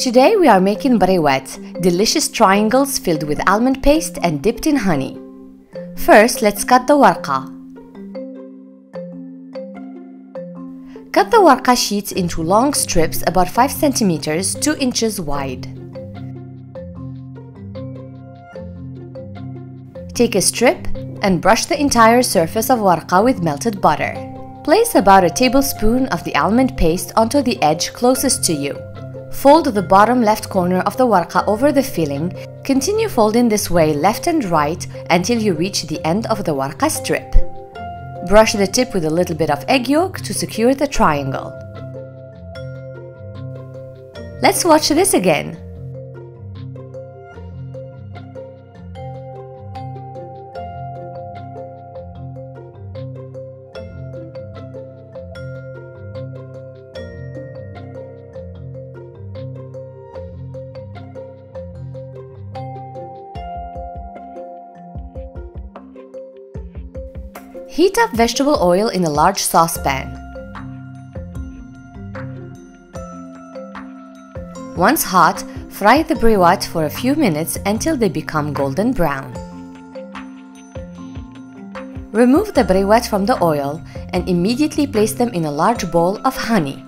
Today we are making briouats, delicious triangles filled with almond paste and dipped in honey. First, let's cut the warka. Cut the warka sheets into long strips about 5 cm, 2 inches wide. Take a strip and brush the entire surface of warka with melted butter. Place about a tablespoon of the almond paste onto the edge closest to you. Fold the bottom left corner of the warka over the filling. Continue folding this way left and right until you reach the end of the warka strip. Brush the tip with a little bit of egg yolk to secure the triangle. Let's watch this again. Heat up vegetable oil in a large saucepan. Once hot, fry the briouat for a few minutes until they become golden brown. Remove the briouat from the oil and immediately place them in a large bowl of honey.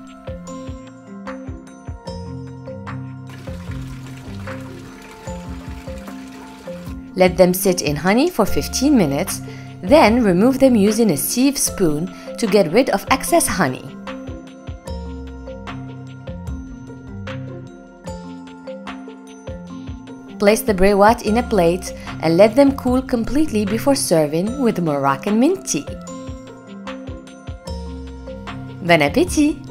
Let them sit in honey for 15 minutes. Then remove them using a sieve spoon to get rid of excess honey. Place the briouat in a plate and let them cool completely before serving with Moroccan mint tea. Bon appétit!